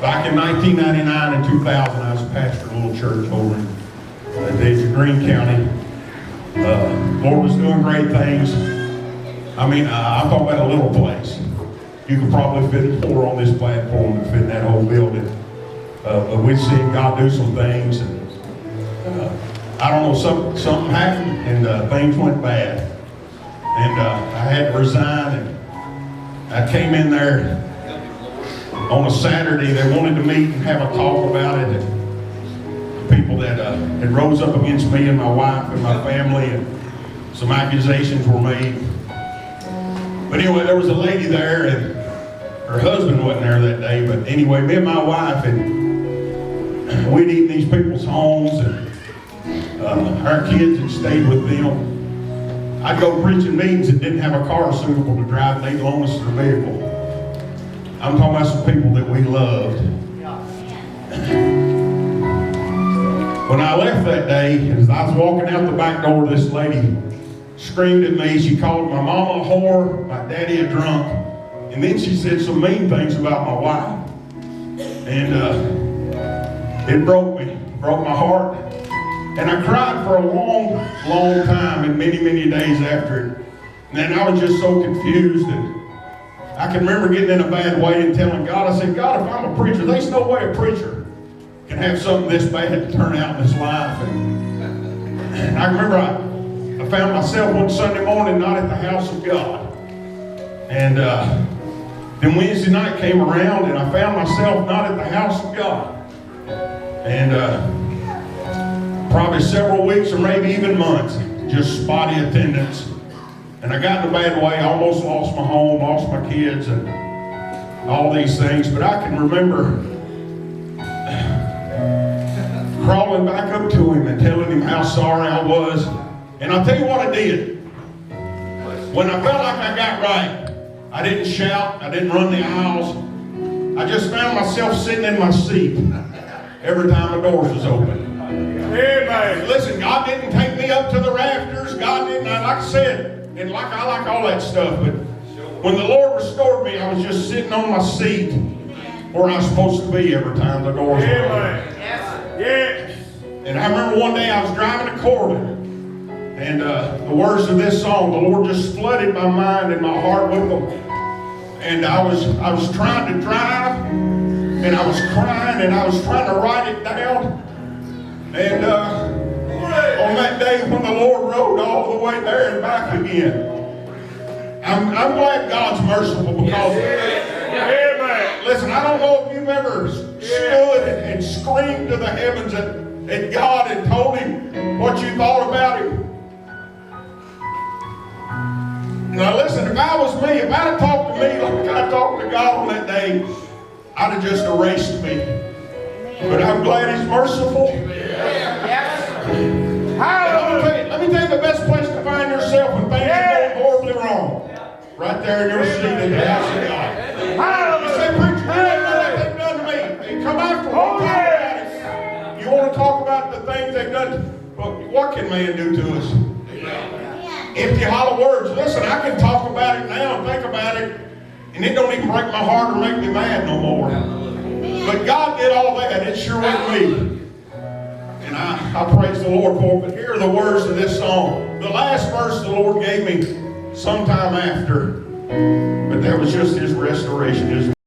Back in 1999 and 2000, I was a pastor of a little church over in the edge of Greene County. Lord was doing great things. I mean, I'm talking about a little place. You could probably fit 4 on this platform and fit in that whole building. But we'd seen God do some things, and I don't know, something happened, and things went bad. And I had to resign, and I came in there on a Saturday. They wanted to meet and have a talk about it. And people that had rose up against me and my wife and my family, and some accusations were made. But anyway, there was a lady there, and her husband wasn't there that day. But anyway, me and my wife, and we'd eat in these people's homes, and our kids had stayed with them. I'd go preaching meetings and didn't have a car suitable to drive, and they'd loan us their vehicle. I'm talking about some people that we loved. When I left that day, as I was walking out the back door, this lady screamed at me. She called my mama a whore, my daddy a drunk, and then she said some mean things about my wife. And it broke me, broke my heart. And I cried for a long, long time, and many, many days after it. And then I was just so confused, and I can remember getting in a bad way and telling God, I said, God, if I'm a preacher, there's no way a preacher can have something this bad turn out in his life. And I remember I found myself one Sunday morning not at the house of God. And then Wednesday night came around, and I found myself not at the house of God. And probably several weeks or maybe even months, just spotty attendance. And I got in a bad way. I almost lost my home, lost my kids, and all these things. But I can remember crawling back up to him and telling him how sorry I was. And I'll tell you what I did. When I felt like I got right, I didn't shout, I didn't run the aisles. I just found myself sitting in my seat every time the doors was open. Amen. Listen, God didn't take me up to the rafters. God didn't, like I said, and I like all that stuff, but when the Lord restored me, I was just sitting on my seat where I was supposed to be every time the doors were open. Yes. And I remember one day I was driving to Corbin, and the words of this song, the Lord just flooded my mind and my heart with them. And I was trying to drive, and I was crying, and I was trying to write it down. And on that day when the Lord rode all the way there and back again, I'm glad God's merciful because, listen, I don't know if you've ever stood and screamed to the heavens at God and told Him what you thought about Him. Now listen, if I was me, if I'd have talked to me like I talked to God on that day, I'd have just erased me. But I'm glad He's merciful. Let me tell you the best place to find yourself when things are going horribly wrong. Right there in your seat in the house of God. You say, preacher, you don't know what they've done to me. They come after me. Talk about it. You want to talk about the things they've done. Well, what can man do to us? Empty, hollow words. Listen, I can talk about it now and think about it, and it don't even break my heart or make me mad no more. But God did all that. It sure went me. And I praise the Lord for it. But here are the words of this song. The last verse the Lord gave me sometime after. But that was just His restoration.